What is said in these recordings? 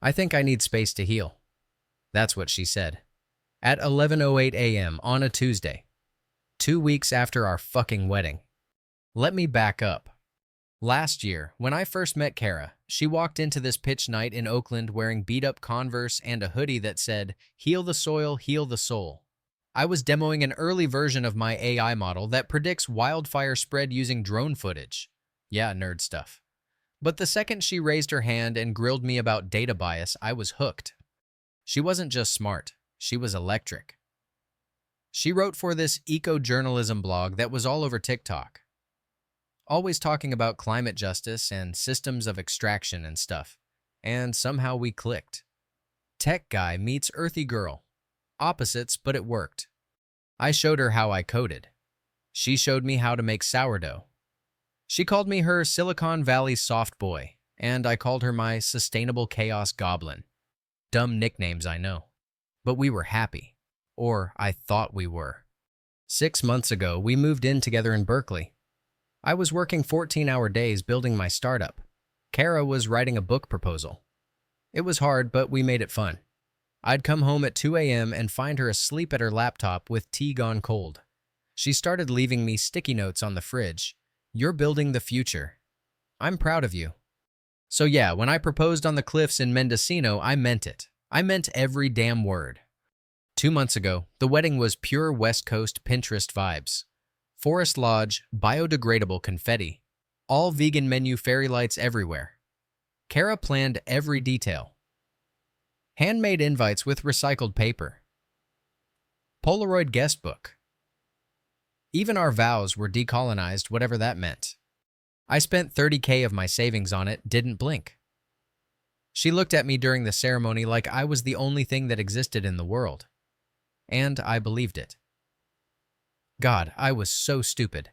I think I need space to heal. That's what she said. At 11:08 a.m. on a Tuesday. 2 weeks after our fucking wedding. Let me back up. Last year, when I first met Kara, she walked into this pitch night in Oakland wearing beat-up Converse and a hoodie that said, "Heal the soil, heal the soul." I was demoing an early version of my AI model that predicts wildfire spread using drone footage. Yeah, nerd stuff. But the second she raised her hand and grilled me about data bias, I was hooked. She wasn't just smart, she was electric. She wrote for this eco-journalism blog that was all over TikTok, always talking about climate justice and systems of extraction and stuff. And somehow we clicked. Tech guy meets earthy girl. Opposites, but it worked. I showed her how I coded. She showed me how to make sourdough. She called me her Silicon Valley soft boy, and I called her my sustainable chaos goblin. Dumb nicknames, I know. But we were happy. Or I thought we were. 6 months ago, we moved in together in Berkeley. I was working 14-hour days building my startup. Kara was writing a book proposal. It was hard, but we made it fun. I'd come home at 2 a.m. and find her asleep at her laptop with tea gone cold. She started leaving me sticky notes on the fridge. "You're building the future. I'm proud of you." So yeah, when I proposed on the cliffs in Mendocino, I meant it. I meant every damn word. 2 months ago, the wedding was pure West Coast Pinterest vibes. Forest Lodge, biodegradable confetti, all vegan menu fairy lights everywhere. Kara planned every detail. Handmade invites with recycled paper. Polaroid guest book. Even our vows were decolonized, whatever that meant. I spent $30K of my savings on it, didn't blink. She looked at me during the ceremony like I was the only thing that existed in the world. And I believed it. God, I was so stupid.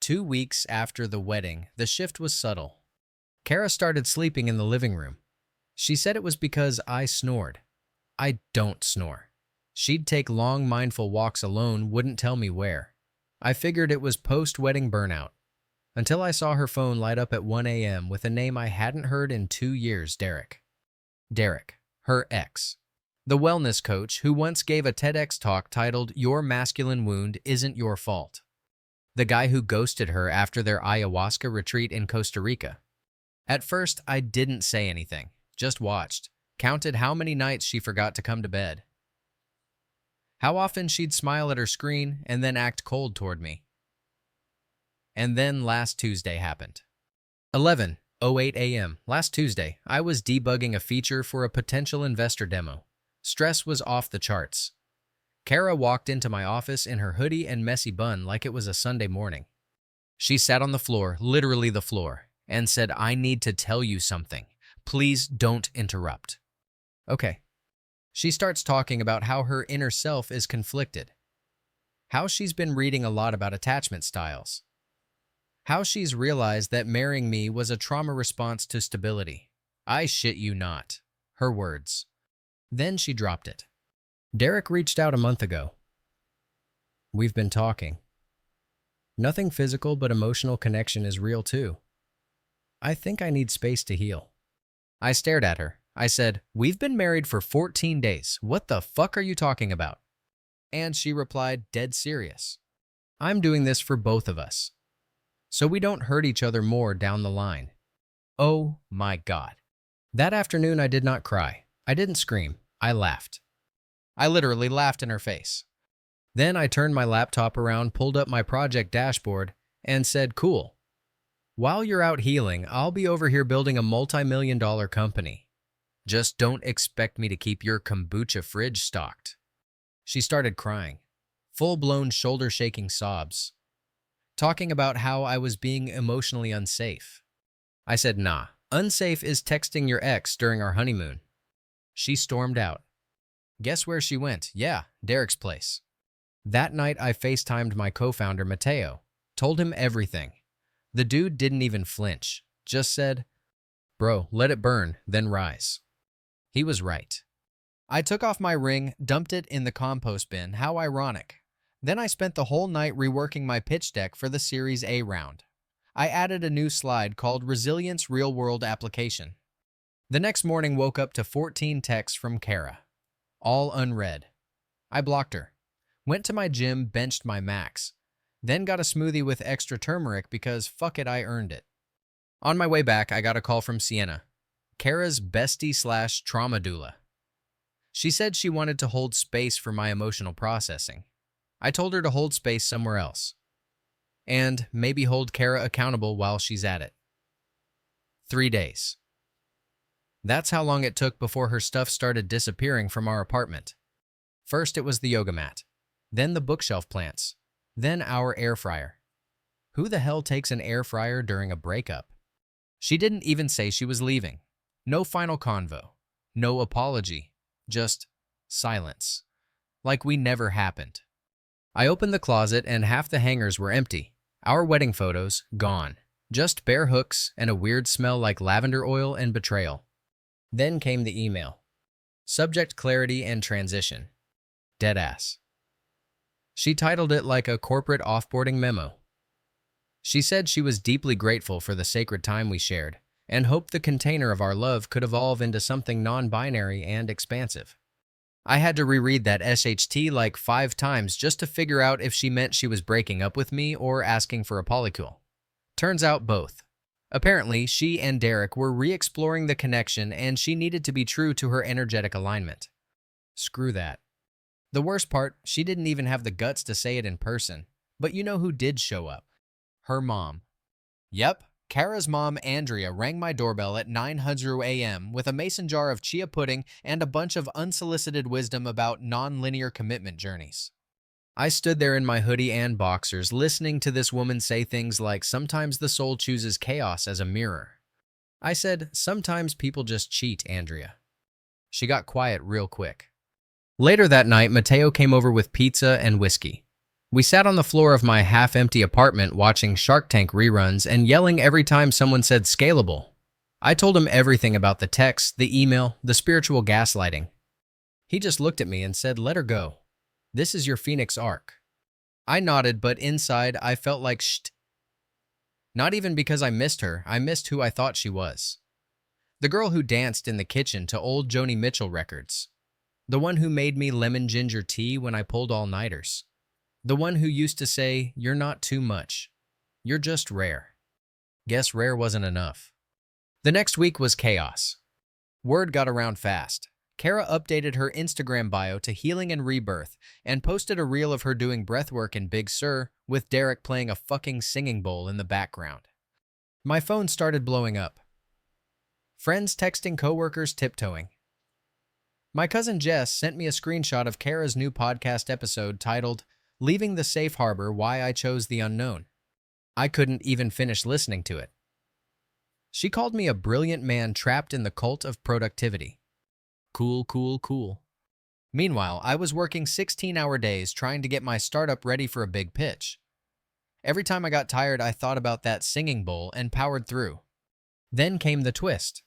2 weeks after the wedding, the shift was subtle. Kara started sleeping in the living room. She said it was because I snored. I don't snore. She'd take long, mindful walks alone, wouldn't tell me where. I figured it was post-wedding burnout, until I saw her phone light up at 1 a.m. with a name I hadn't heard in 2 years, Derek. Derek, her ex. The wellness coach who once gave a TEDx talk titled, "Your Masculine Wound Isn't Your Fault." The guy who ghosted her after their ayahuasca retreat in Costa Rica. At first, I didn't say anything, just watched, counted how many nights she forgot to come to bed. How often she'd smile at her screen and then act cold toward me. And then last Tuesday happened. 11:08 a.m. Last Tuesday, I was debugging a feature for a potential investor demo. Stress was off the charts. Kara walked into my office in her hoodie and messy bun like it was a Sunday morning. She sat on the floor, literally the floor, and said, "I need to tell you something. Please don't interrupt." Okay. She starts talking about how her inner self is conflicted. How she's been reading a lot about attachment styles. How she's realized that marrying me was a trauma response to stability. I shit you not. Her words. Then she dropped it. Derek reached out a month ago. We've been talking. Nothing physical, but emotional connection is real too. I think I need space to heal. I stared at her. I said, "We've been married for 14 days. What the fuck are you talking about?" And she replied, dead serious. "I'm doing this for both of us, so we don't hurt each other more down the line." Oh my God. That afternoon I did not cry. I didn't scream. I laughed. I literally laughed in her face. Then I turned my laptop around, pulled up my project dashboard, and said, "Cool. While you're out healing, I'll be over here building a multi-million-dollar company. Just don't expect me to keep your kombucha fridge stocked." She started crying. Full-blown shoulder-shaking sobs. Talking about how I was being emotionally unsafe. I said, "Nah, unsafe is texting your ex during our honeymoon." She stormed out. Guess where she went? Yeah, Derek's place. That night, I FaceTimed my co-founder, Mateo. Told him everything. The dude didn't even flinch. Just said, "Bro, let it burn, then rise." He was right. I took off my ring, dumped it in the compost bin. How ironic. Then I spent the whole night reworking my pitch deck for the Series A round. I added a new slide called Resilience Real-World Application. The next morning woke up to 14 texts from Kara, all unread. I blocked her, went to my gym, benched my max, then got a smoothie with extra turmeric because fuck it, I earned it. On my way back, I got a call from Sienna, Kara's bestie/trauma doula. She said she wanted to hold space for my emotional processing. I told her to hold space somewhere else, and maybe hold Kara accountable while she's at it. 3 days. That's how long it took before her stuff started disappearing from our apartment. First, it was the yoga mat, then the bookshelf plants, then our air fryer. Who the hell takes an air fryer during a breakup? She didn't even say she was leaving. No final convo, no apology, just silence. Like we never happened. I opened the closet and half the hangers were empty. Our wedding photos, gone. Just bare hooks and a weird smell like lavender oil and betrayal. Then came the email. Subject clarity and transition. Deadass. She titled it like a corporate offboarding memo. She said she was deeply grateful for the sacred time we shared and hoped the container of our love could evolve into something non-binary and expansive. I had to reread that SHT like 5 times just to figure out if she meant she was breaking up with me or asking for a polycule. Turns out both. Apparently, she and Derek were re-exploring the connection and she needed to be true to her energetic alignment. Screw that. The worst part, she didn't even have the guts to say it in person. But you know who did show up? Her mom. Yep, Kara's mom, Andrea, rang my doorbell at 9:00 a.m. with a mason jar of chia pudding and a bunch of unsolicited wisdom about non-linear commitment journeys. I stood there in my hoodie and boxers listening to this woman say things like, sometimes the soul chooses chaos as a mirror. I said, sometimes people just cheat, Andrea. She got quiet real quick. Later that night, Mateo came over with pizza and whiskey. We sat on the floor of my half-empty apartment watching Shark Tank reruns and yelling every time someone said scalable. I told him everything about the text, the email, the spiritual gaslighting. He just looked at me and said, let her go. This is your Phoenix arc. I nodded, but inside I felt like shht. Not even because I missed her, I missed who I thought she was. The girl who danced in the kitchen to old Joni Mitchell records. The one who made me lemon ginger tea when I pulled all-nighters. The one who used to say, you're not too much. You're just rare. Guess rare wasn't enough. The next week was chaos. Word got around fast. Kara updated her Instagram bio to Healing and Rebirth and posted a reel of her doing breathwork in Big Sur with Derek playing a fucking singing bowl in the background. My phone started blowing up. Friends texting, coworkers tiptoeing. My cousin Jess sent me a screenshot of Kara's new podcast episode titled, Leaving the Safe Harbor, Why I Chose the Unknown. I couldn't even finish listening to it. She called me a brilliant man trapped in the cult of productivity. Cool, cool, cool. Meanwhile, I was working 16-hour days trying to get my startup ready for a big pitch. Every time I got tired, I thought about that singing bowl and powered through. Then came the twist.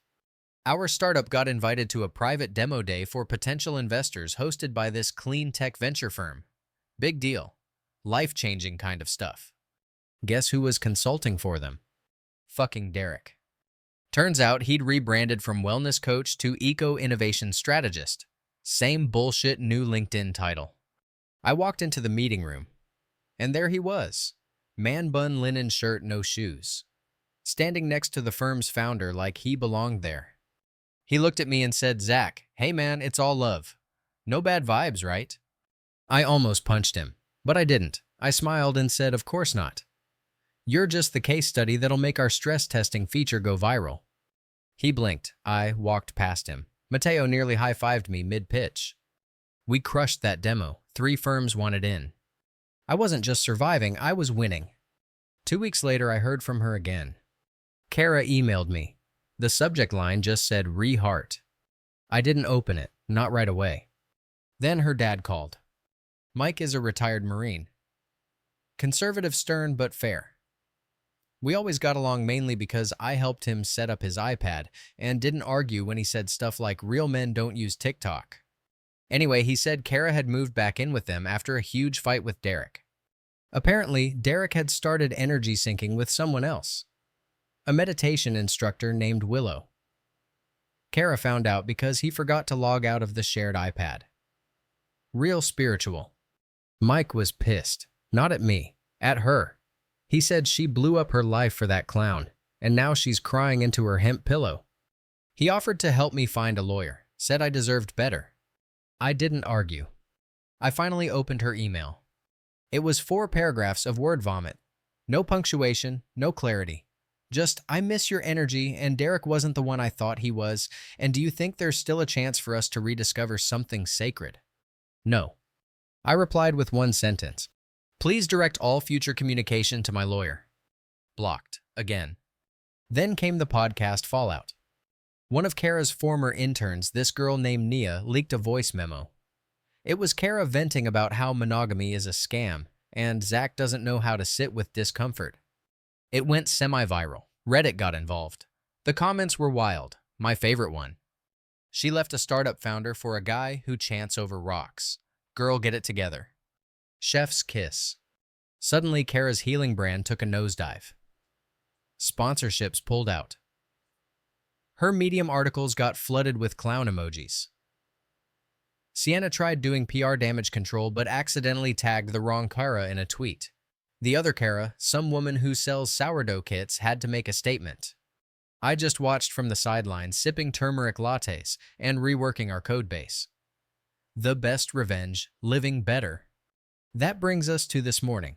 Our startup got invited to a private demo day for potential investors hosted by this clean tech venture firm. Big deal. Life-changing kind of stuff. Guess who was consulting for them? Fucking Derek. Turns out he'd rebranded from wellness coach to eco-innovation strategist. Same bullshit new LinkedIn title. I walked into the meeting room, and there he was. Man bun linen shirt, no shoes. Standing next to the firm's founder like he belonged there. He looked at me and said, Zach, hey man, it's all love. No bad vibes, right? I almost punched him, but I didn't. I smiled and said, of course not. You're just the case study that'll make our stress testing feature go viral. He blinked. I walked past him. Mateo nearly high-fived me mid-pitch. We crushed that demo. 3 firms wanted in. I wasn't just surviving, I was winning. 2 weeks later, I heard from her again. Kara emailed me. The subject line just said, re-heart. I didn't open it, not right away. Then her dad called. Mike is a retired Marine. Conservative, stern, but fair. We always got along mainly because I helped him set up his iPad and didn't argue when he said stuff like real men don't use TikTok. Anyway, he said Kara had moved back in with them after a huge fight with Derek. Apparently, Derek had started energy syncing with someone else, a meditation instructor named Willow. Kara found out because he forgot to log out of the shared iPad. Real spiritual. Mike was pissed. Not at me. At her. He said she blew up her life for that clown, and now she's crying into her hemp pillow. He offered to help me find a lawyer, said I deserved better. I didn't argue. I finally opened her email. It was 4 paragraphs of word vomit. No punctuation, no clarity. Just, I miss your energy, and Derek wasn't the one I thought he was, and do you think there's still a chance for us to rediscover something sacred? No. I replied with one sentence. Please direct all future communication to my lawyer. Blocked. Again. Then came the podcast fallout. One of Kara's former interns, this girl named Nia, leaked a voice memo. It was Kara venting about how monogamy is a scam, and Zach doesn't know how to sit with discomfort. It went semi-viral. Reddit got involved. The comments were wild. My favorite one. She left a startup founder for a guy who chants over rocks. Girl, get it together. Chef's kiss. Suddenly, Kara's healing brand took a nosedive. Sponsorships pulled out. Her Medium articles got flooded with clown emojis. Sienna tried doing PR damage control but accidentally tagged the wrong Kara in a tweet. The other Kara, some woman who sells sourdough kits, had to make a statement. I just watched from the sidelines, sipping turmeric lattes and reworking our code base. The best revenge, living better. That brings us to this morning.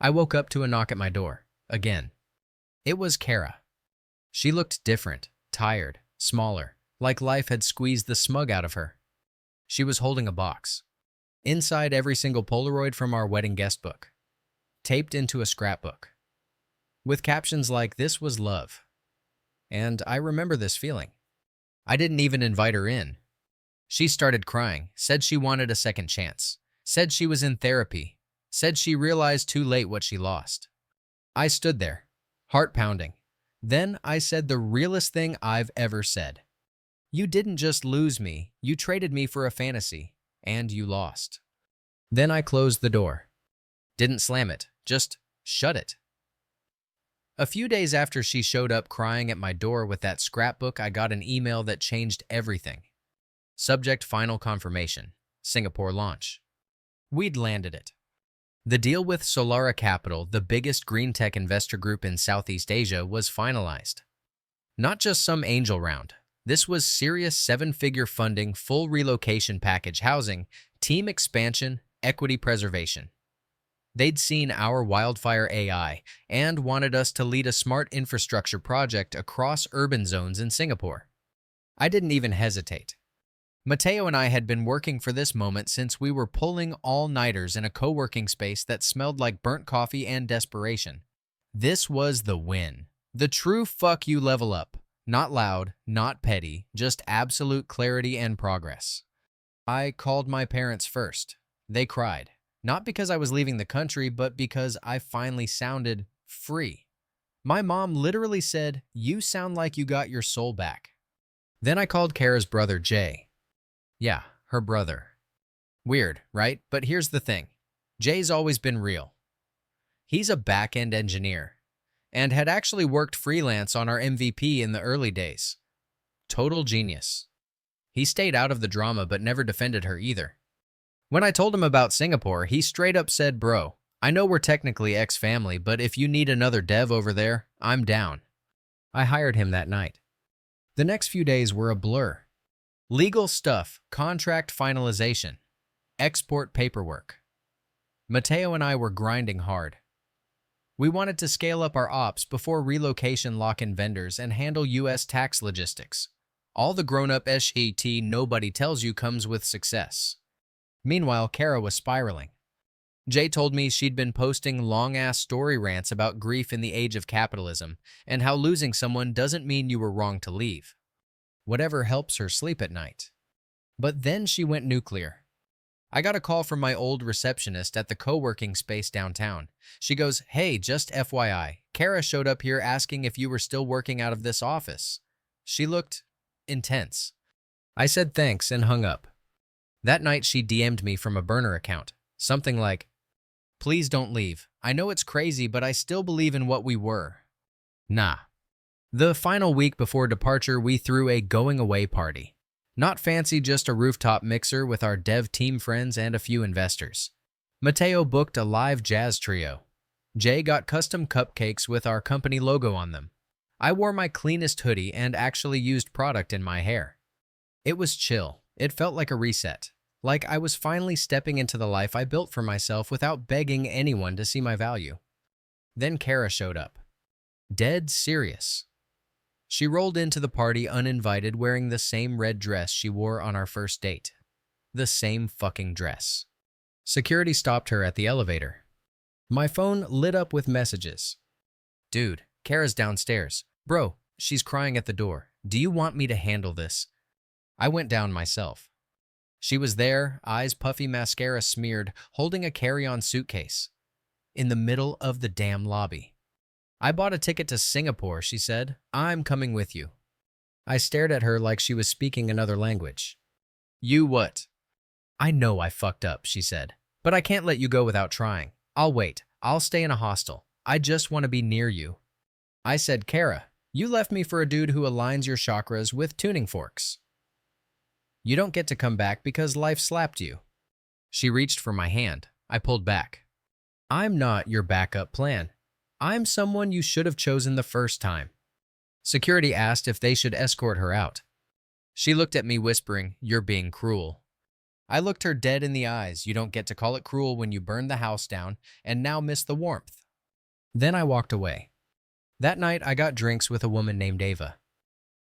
I woke up to a knock at my door. Again. It was Kara. She looked different, tired, smaller, like life had squeezed the smug out of her. She was holding a box. Inside every single Polaroid from our wedding guest book. Taped into a scrapbook. With captions like, "This was love." And I remember this feeling. I didn't even invite her in. She started crying, said she wanted a second chance, said she was in therapy, said she realized too late what she lost. I stood there, heart pounding. Then I said the realest thing I've ever said. You didn't just lose me, you traded me for a fantasy, and you lost. Then I closed the door. Didn't slam it, just shut it. A few days after she showed up crying at my door with that scrapbook, I got an email that changed everything. Subject: final confirmation. Singapore launch. We'd landed it. The deal with Solara Capital, the biggest green tech investor group in Southeast Asia, was finalized. Not just some angel round. This was serious 7-figure funding, full relocation package, housing, team expansion, equity preservation. They'd seen our wildfire AI and wanted us to lead a smart infrastructure project across urban zones in Singapore. I didn't even hesitate. Mateo and I had been working for this moment since we were pulling all-nighters in a co-working space that smelled like burnt coffee and desperation. This was the win. The true fuck you level up. Not loud, not petty, just absolute clarity and progress. I called my parents first. They cried. Not because I was leaving the country, but because I finally sounded free. My mom literally said, "You sound like you got your soul back." Then I called Kara's brother, Jay. Yeah, her brother. Weird, right? But here's the thing. Jay's always been real. He's a back-end engineer and had actually worked freelance on our MVP in the early days. Total genius. He stayed out of the drama but never defended her either. When I told him about Singapore, he straight up said, "Bro, I know we're technically ex-family, but if you need another dev over there, I'm down." I hired him that night. The next few days were a blur. Legal stuff, contract finalization, export paperwork. Mateo and I were grinding hard. We wanted to scale up our ops before relocation, lock-in vendors, and handle U.S. tax logistics. All the grown-up shit nobody tells you comes with success. Meanwhile, Kara was spiraling. Jay told me she'd been posting long-ass story rants about grief in the age of capitalism and how losing someone doesn't mean you were wrong to leave. Whatever helps her sleep at night. But then she went nuclear. I got a call from my old receptionist at the co-working space downtown. She goes, "Hey, just FYI, Kara showed up here asking if you were still working out of this office." She looked intense. I said thanks and hung up. That night she DM'd me from a burner account. Something like, "Please don't leave. I know it's crazy, but I still believe in what we were." Nah. The final week before departure, we threw a going-away party. Not fancy, just a rooftop mixer with our dev team friends and a few investors. Mateo booked a live jazz trio. Jay got custom cupcakes with our company logo on them. I wore my cleanest hoodie and actually used product in my hair. It was chill. It felt like a reset. Like I was finally stepping into the life I built for myself without begging anyone to see my value. Then Kara showed up. Dead serious. She rolled into the party uninvited wearing the same red dress she wore on our first date. The same fucking dress. Security stopped her at the elevator. My phone lit up with messages. Dude, Kara's downstairs. Bro, she's crying at the door. Do you want me to handle this? I went down myself. She was there, eyes puffy, mascara smeared, holding a carry-on suitcase. In the middle of the damn lobby. I bought a ticket to Singapore, she said. I'm coming with you. I stared at her like she was speaking another language. You what? I know I fucked up, she said. But I can't let you go without trying. I'll wait. I'll stay in a hostel. I just want to be near you. I said, Kara, you left me for a dude who aligns your chakras with tuning forks. You don't get to come back because life slapped you. She reached for my hand. I pulled back. I'm not your backup plan. I'm someone you should have chosen the first time. Security asked if they should escort her out. She looked at me whispering, you're being cruel. I looked her dead in the eyes. You don't get to call it cruel when you burned the house down and now miss the warmth. Then I walked away. That night I got drinks with a woman named Ava.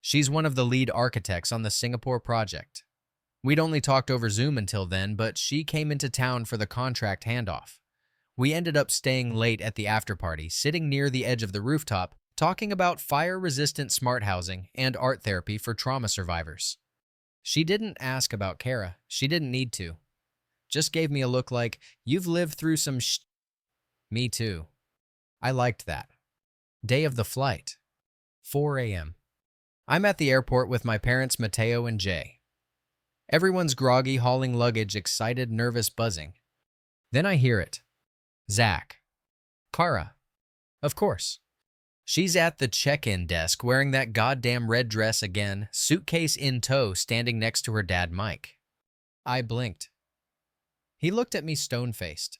She's one of the lead architects on the Singapore project. We'd only talked over Zoom until then, but she came into town for the contract handoff. We ended up staying late at the after-party, sitting near the edge of the rooftop, talking about fire-resistant smart housing and art therapy for trauma survivors. She didn't ask about Kara. She didn't need to. Just gave me a look like, you've lived through some sh*. Me too. I liked that. Day of the flight. 4 a.m. I'm at the airport with my parents, Mateo and Jay. Everyone's groggy, hauling luggage, excited, nervous, buzzing. Then I hear it. Zach. Kara. Of course. She's at the check-in desk wearing that goddamn red dress again, suitcase in tow, standing next to her dad, Mike. I blinked. He looked at me stone-faced.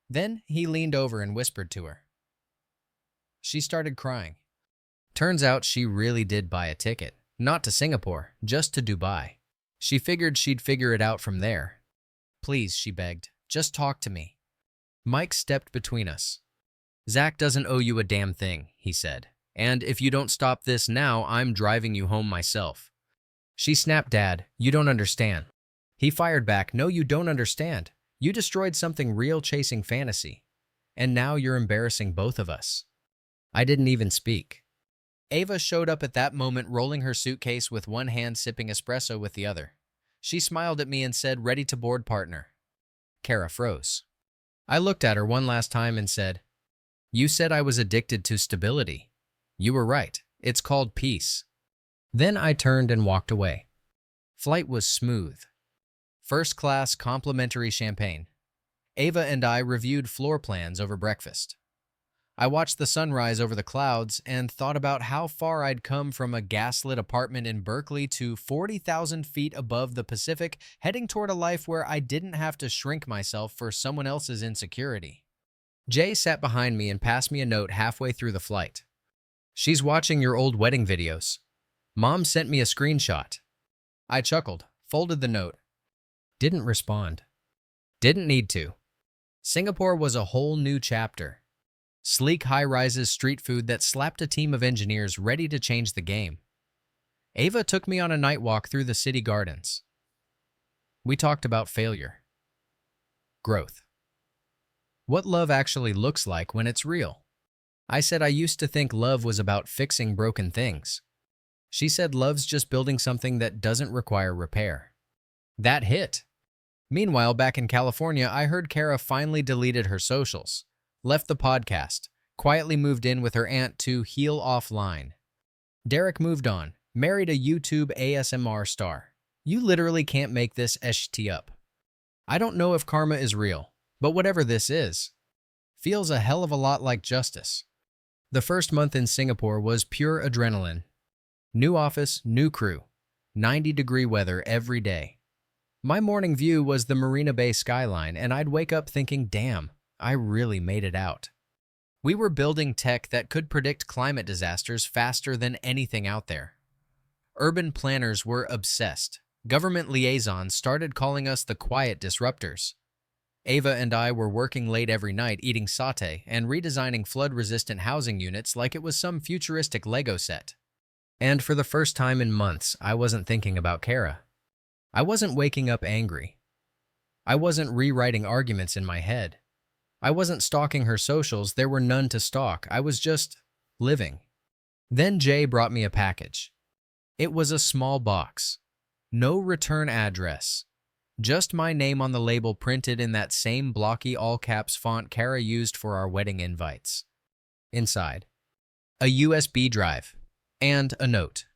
Then he leaned over and whispered to her. She started crying. Turns out she really did buy a ticket, not to Singapore, just to Dubai. She figured she'd figure it out from there. Please, she begged, just talk to me. Mike stepped between us. Zach doesn't owe you a damn thing, he said. And if you don't stop this now, I'm driving you home myself. She snapped, Dad, you don't understand. He fired back, no, you don't understand. You destroyed something real chasing fantasy. And now you're embarrassing both of us. I didn't even speak. Ava showed up at that moment, rolling her suitcase with one hand, sipping espresso with the other. She smiled at me and said, ready to board, partner. Kara froze. I looked at her one last time and said, you said I was addicted to stability. You were right. It's called peace. Then I turned and walked away. Flight was smooth. First class, complimentary champagne. Ava and I reviewed floor plans over breakfast. I watched the sunrise over the clouds and thought about how far I'd come from a gaslit apartment in Berkeley to 40,000 feet above the Pacific, heading toward a life where I didn't have to shrink myself for someone else's insecurity. Jay sat behind me and passed me a note halfway through the flight. She's watching your old wedding videos. Mom sent me a screenshot. I chuckled, folded the note. Didn't respond. Didn't need to. Singapore was a whole new chapter. Sleek high-rises, street food that slapped a team of engineers ready to change the game. Ava took me on a night walk through the city gardens. We talked about failure. Growth. What love actually looks like when it's real. I said I used to think love was about fixing broken things. She said love's just building something that doesn't require repair. That hit. Meanwhile, back in California, I heard Kara finally deleted her socials. Left the podcast, quietly moved in with her aunt to heal offline. Derek moved on, married a YouTube ASMR star. You literally can't make this shit up. I don't know if karma is real, but whatever this is, feels a hell of a lot like justice. The first month in Singapore was pure adrenaline. New office, new crew, 90-degree weather every day. My morning view was the Marina Bay skyline, and I'd wake up thinking, damn, I really made it out. We were building tech that could predict climate disasters faster than anything out there. Urban planners were obsessed. Government liaisons started calling us the quiet disruptors. Ava and I were working late every night eating satay and redesigning flood-resistant housing units like it was some futuristic Lego set. And for the first time in months, I wasn't thinking about Kara. I wasn't waking up angry. I wasn't rewriting arguments in my head. I wasn't stalking her socials. There were none to stalk. I was just living. Then Jay brought me a package. It was a small box. No return address. Just my name on the label printed in that same blocky all-caps font Kara used for our wedding invites. Inside, a USB drive and a note.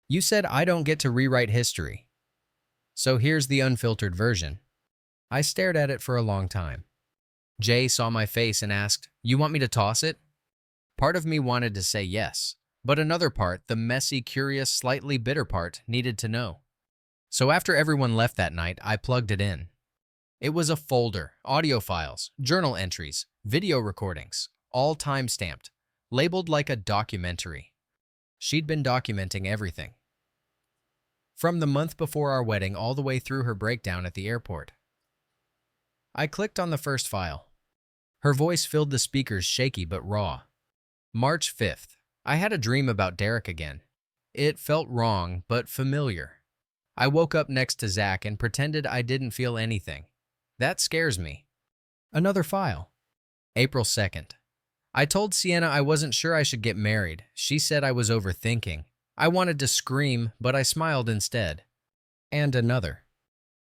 You said I don't get to rewrite history. So here's the unfiltered version. I stared at it for a long time. Jay saw my face and asked, "You want me to toss it?" Part of me wanted to say yes, but another part, the messy, curious, slightly bitter part, needed to know. So after everyone left that night, I plugged it in. It was a folder, audio files, journal entries, video recordings, all time-stamped, labeled like a documentary. She'd been documenting everything. From the month before our wedding all the way through her breakdown at the airport. I clicked on the first file. Her voice filled the speakers, shaky but raw. March 5th. I had a dream about Derek again. It felt wrong, but familiar. I woke up next to Zach and pretended I didn't feel anything. That scares me. Another file. April 2nd. I told Sienna I wasn't sure I should get married. She said I was overthinking. I wanted to scream, but I smiled instead. And another.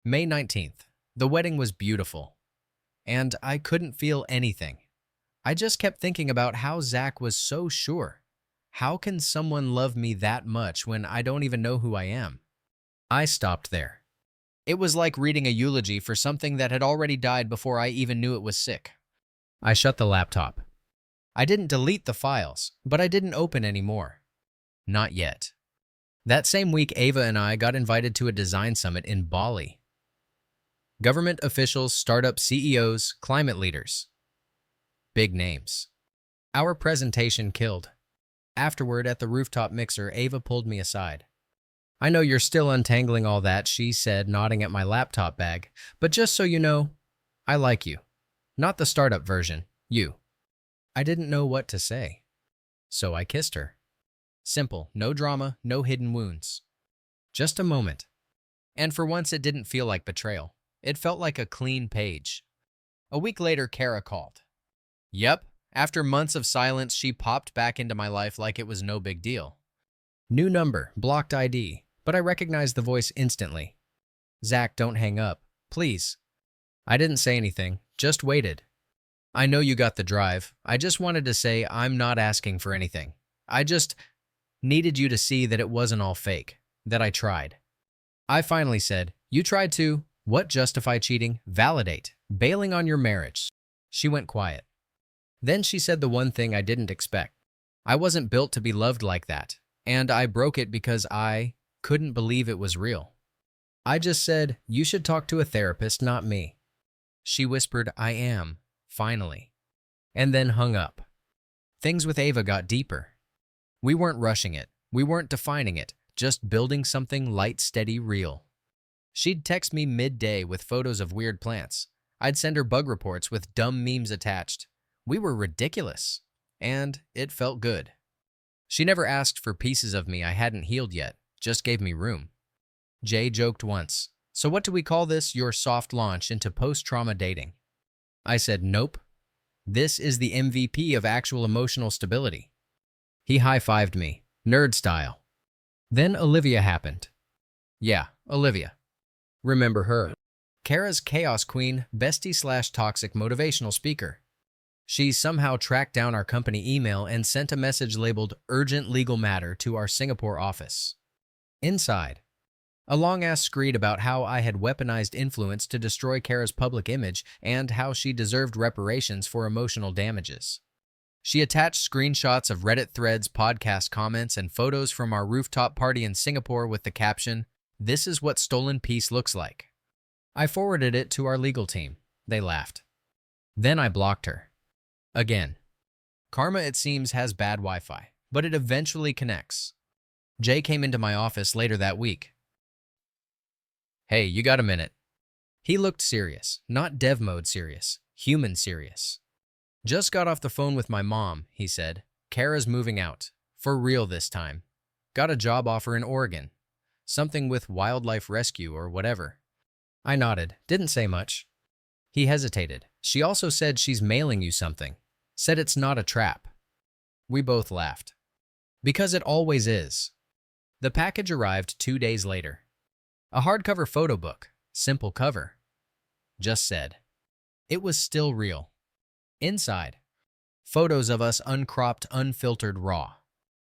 May 19th. The wedding was beautiful. And I couldn't feel anything. I just kept thinking about how Zach was so sure. How can someone love me that much when I don't even know who I am? I stopped there. It was like reading a eulogy for something that had already died before I even knew it was sick. I shut the laptop. I didn't delete the files, but I didn't open any more. Not yet. That same week, Ava and I got invited to a design summit in Bali. Government officials, startup CEOs, climate leaders. Big names. Our presentation killed. Afterward, at the rooftop mixer, Ava pulled me aside. "I know you're still untangling all that," she said, nodding at my laptop bag. "But just so you know, I like you. Not the startup version, you." I didn't know what to say. So I kissed her. Simple, no drama, no hidden wounds. Just a moment. And for once, it didn't feel like betrayal. It felt like a clean page. A week later, Kara called. Yep, after months of silence, she popped back into my life like it was no big deal. New number, blocked ID, but I recognized the voice instantly. "Zach, don't hang up, please." I didn't say anything, just waited. "I know you got the drive. I just wanted to say I'm not asking for anything. I just needed you to see that it wasn't all fake, that I tried." I finally said, "You tried to. What justify cheating? Validate. Bailing on your marriage." She went quiet. Then she said the one thing I didn't expect. I wasn't built to be loved like that, and I broke it because I couldn't believe it was real. I just said, "You should talk to a therapist, not me." She whispered, "I am, finally," and then hung up. Things with Ava got deeper. We weren't rushing it. We weren't defining it, just building something light, steady, real. She'd text me midday with photos of weird plants. I'd send her bug reports with dumb memes attached. We were ridiculous, and it felt good. She never asked for pieces of me I hadn't healed yet, just gave me room. Jay joked once, "So what do we call this, your soft launch into post-trauma dating?" I said, "Nope. This is the MVP of actual emotional stability." He high-fived me, nerd style. Then Olivia happened. Yeah, Olivia. Remember her. Kara's chaos queen, bestie/toxic motivational speaker. She somehow tracked down our company email and sent a message labeled "Urgent Legal Matter" to our Singapore office. Inside, a long-ass screed about how I had weaponized influence to destroy Kara's public image and how she deserved reparations for emotional damages. She attached screenshots of Reddit threads, podcast comments, and photos from our rooftop party in Singapore with the caption, "This is what stolen peace looks like." I forwarded it to our legal team. They laughed. Then I blocked her. Again. Karma, it seems, has bad Wi-Fi, but it eventually connects. Jay came into my office later that week. "Hey, you got a minute?" He looked serious, not dev mode serious, human serious. "Just got off the phone with my mom," he said. "Kara's moving out. For real this time. Got a job offer in Oregon. Something with wildlife rescue or whatever." I nodded, didn't say much. He hesitated. "She also said she's mailing you something. Said it's not a trap." We both laughed. Because it always is. The package arrived 2 days later. A hardcover photo book, simple cover. Just said. It was still real. Inside, photos of us uncropped, unfiltered, raw.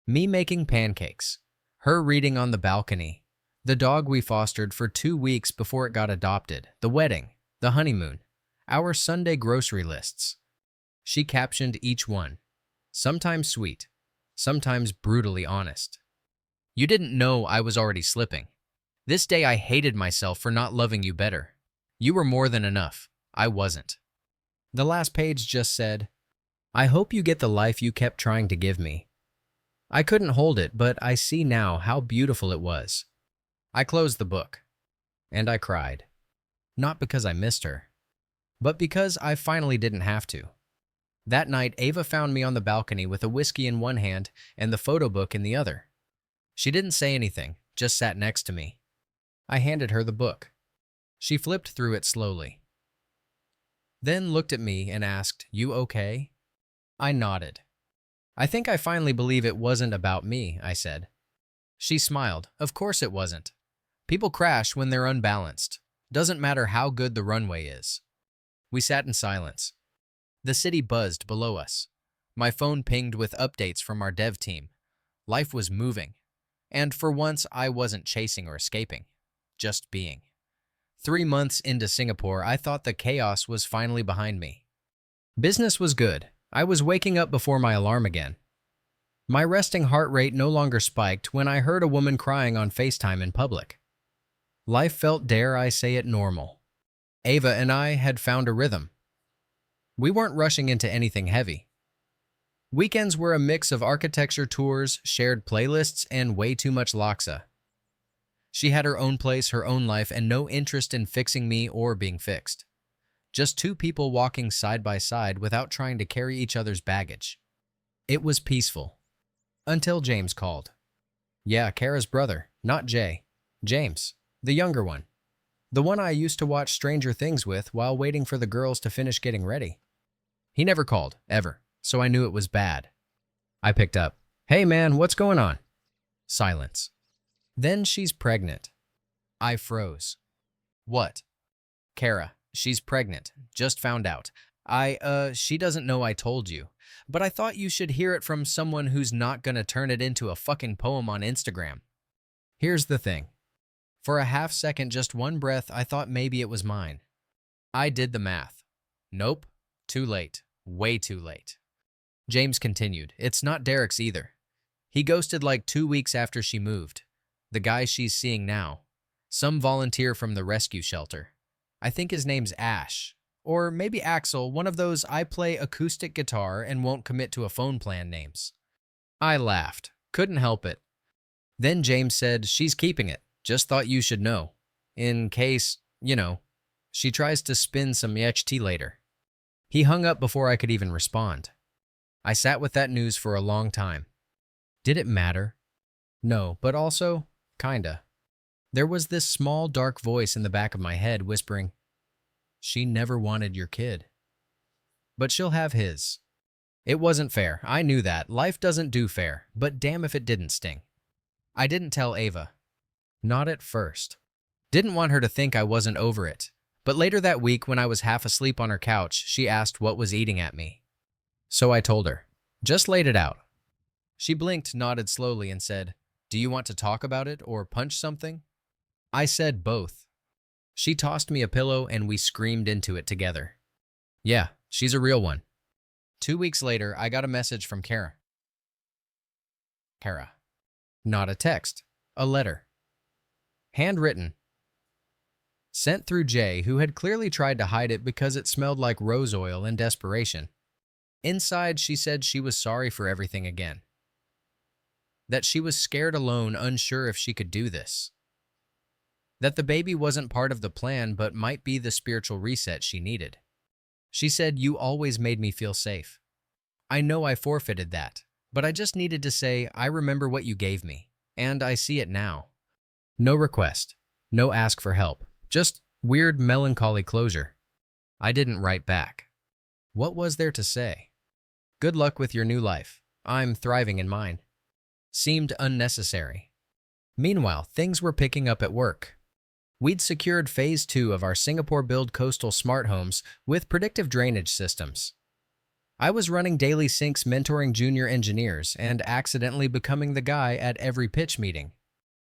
Me making pancakes, her reading on the balcony, the dog we fostered for 2 weeks before it got adopted, the wedding, the honeymoon, our Sunday grocery lists. She captioned each one, sometimes sweet, sometimes brutally honest. "You didn't know I was already slipping. This day I hated myself for not loving you better. You were more than enough. I wasn't." The last page just said, "I hope you get the life you kept trying to give me." I couldn't hold it, but I see now how beautiful it was. I closed the book, and I cried. Not because I missed her, but because I finally didn't have to. That night, Ava found me on the balcony with a whiskey in one hand and the photo book in the other. She didn't say anything, just sat next to me. I handed her the book. She flipped through it slowly. Then looked at me and asked, "You okay?" I nodded. "I think I finally believe it wasn't about me," I said. She smiled. "Of course it wasn't. People crash when they're unbalanced. Doesn't matter how good the runway is." We sat in silence. The city buzzed below us. My phone pinged with updates from our dev team. Life was moving. And for once, I wasn't chasing or escaping. Just being. 3 months into Singapore, I thought the chaos was finally behind me. Business was good. I was waking up before my alarm again. My resting heart rate no longer spiked when I heard a woman crying on FaceTime in public. Life felt, dare I say it, normal. Ava and I had found a rhythm. We weren't rushing into anything heavy. Weekends were a mix of architecture tours, shared playlists, and way too much laksa. She had her own place, her own life, and no interest in fixing me or being fixed. Just 2 people walking side by side without trying to carry each other's baggage. It was peaceful. Until James called. Yeah, Kara's brother, not Jay. James, the younger one. The one I used to watch Stranger Things with while waiting for the girls to finish getting ready. He never called, ever, so I knew it was bad. I picked up. "Hey man, what's going on?" Silence. "Then she's pregnant." I froze. "What?" "Kara, she's pregnant. Just found out. She doesn't know I told you. But I thought you should hear it from someone who's not gonna turn it into a fucking poem on Instagram." Here's the thing. For a half second, just one breath, I thought maybe it was mine. I did the math. Nope. Too late. Way too late. James continued. "It's not Derek's either. He ghosted like 2 weeks after she moved. The guy she's seeing now. Some volunteer from the rescue shelter. I think his name's Ash. Or maybe Axel, one of those I play acoustic guitar and won't commit to a phone plan names." I laughed. Couldn't help it. Then James said, "She's keeping it. Just thought you should know. In case, she tries to spin some YHT later." He hung up before I could even respond. I sat with that news for a long time. Did it matter? No, but also, kinda. There was this small, dark voice in the back of my head whispering, "She never wanted your kid. But she'll have his." It wasn't fair. I knew that. Life doesn't do fair, but damn if it didn't sting. I didn't tell Ava. Not at first. Didn't want her to think I wasn't over it. But later that week, when I was half asleep on her couch, she asked what was eating at me. So I told her. Just laid it out. She blinked, nodded slowly, and said, "Do you want to talk about it or punch something?" I said both. She tossed me a pillow and we screamed into it together. Yeah, she's a real one. 2 weeks later, I got a message from Kara. Kara. Not a text, a letter. Handwritten. Sent through Jay, who had clearly tried to hide it because it smelled like rose oil in desperation. Inside, she said she was sorry for everything again. That she was scared alone, unsure if she could do this. That the baby wasn't part of the plan but might be the spiritual reset she needed. She said, "You always made me feel safe. I know I forfeited that, but I just needed to say I remember what you gave me, and I see it now." No request, no ask for help, just weird melancholy closure. I didn't write back. What was there to say? Good luck with your new life. I'm thriving in mine. Seemed unnecessary. Meanwhile, things were picking up at work. We'd secured Phase 2 of our Singapore-built coastal smart homes with predictive drainage systems. I was running daily syncs, mentoring junior engineers, and accidentally becoming the guy at every pitch meeting.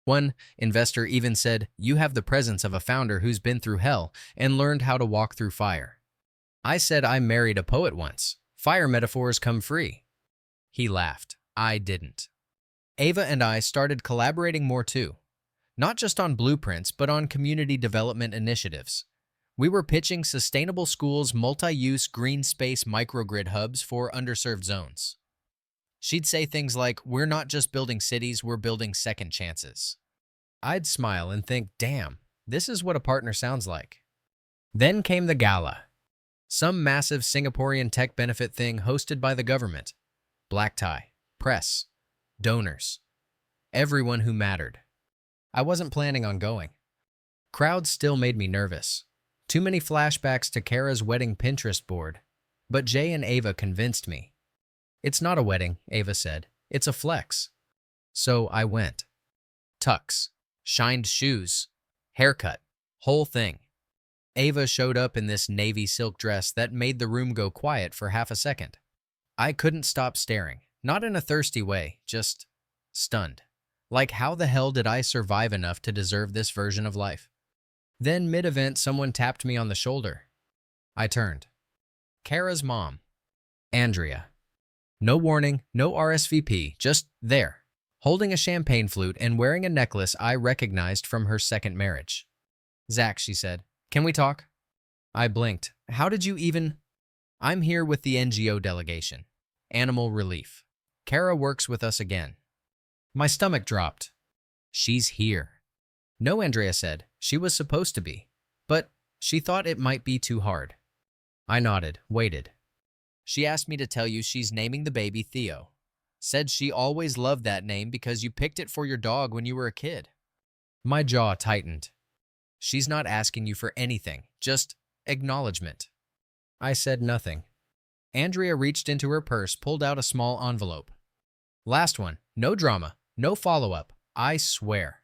One investor even said, "You have the presence of a founder who's been through hell and learned how to walk through fire." I said I married a poet once. Fire metaphors come free. He laughed. I didn't. Ava and I started collaborating more too. Not just on blueprints, but on community development initiatives. We were pitching sustainable schools, multi-use green space microgrid hubs for underserved zones. She'd say things like, "We're not just building cities, we're building second chances." I'd smile and think, damn, this is what a partner sounds like. Then came the gala. Some massive Singaporean tech benefit thing hosted by the government. Black tie, press, donors, everyone who mattered. I wasn't planning on going. Crowds still made me nervous. Too many flashbacks to Kara's wedding Pinterest board. But Jay and Ava convinced me. "It's not a wedding," Ava said. "It's a flex." So I went. Tux, shined shoes, haircut, whole thing. Ava showed up in this navy silk dress that made the room go quiet for half a second. I couldn't stop staring, not in a thirsty way, just stunned. Like, how the hell did I survive enough to deserve this version of life? Then, mid-event, someone tapped me on the shoulder. I turned. Kara's mom, Andrea. No warning, no RSVP, just there, holding a champagne flute and wearing a necklace I recognized from her second marriage. "Zach," she said, "can we talk?" I blinked. "How did you even—" "I'm here with the NGO delegation. Animal Relief. Kara works with us again." My stomach dropped. "She's here." "No," Andrea said. "She was supposed to be. But she thought it might be too hard." I nodded, waited. "She asked me to tell you she's naming the baby Theo. Said she always loved that name because you picked it for your dog when you were a kid." My jaw tightened. "She's not asking you for anything, just acknowledgement." I said nothing. Andrea reached into her purse, pulled out a small envelope. "Last one. No drama. No follow-up. I swear."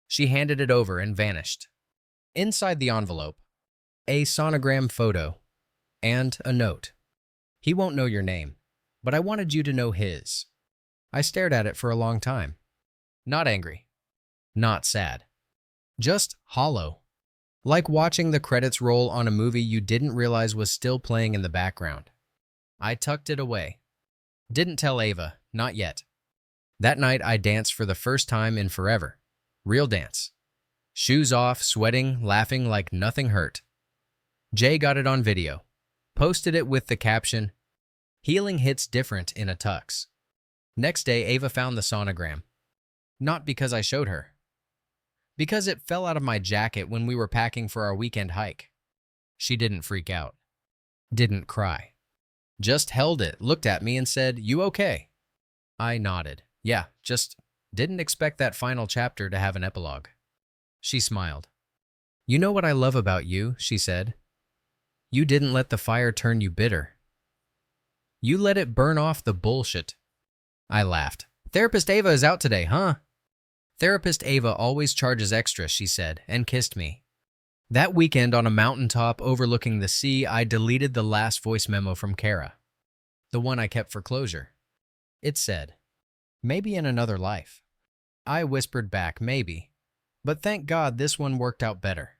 She handed it over and vanished. Inside the envelope, a sonogram photo and a note. "He won't know your name, but I wanted you to know his." I stared at it for a long time. Not angry. Not sad. Just hollow. Like watching the credits roll on a movie you didn't realize was still playing in the background. I tucked it away. Didn't tell Ava, not yet. That night I danced for the first time in forever. Real dance. Shoes off, sweating, laughing like nothing hurt. Jay got it on video. Posted it with the caption, "Healing hits different in a tux." Next day, Ava found the sonogram. Not because I showed her. Because it fell out of my jacket when we were packing for our weekend hike. She didn't freak out. Didn't cry. Just held it, looked at me and said, "You okay?" I nodded. Yeah, just didn't expect that final chapter to have an epilogue. She smiled. "You know what I love about you," she said. "You didn't let the fire turn you bitter. You let it burn off the bullshit." I laughed. "Therapist Ava is out today, huh?" "Therapist Ava always charges extra," she said, and kissed me. That weekend on a mountaintop overlooking the sea, I deleted the last voice memo from Kara. The one I kept for closure. It said, "Maybe in another life." I whispered back, "Maybe. But thank God this one worked out better."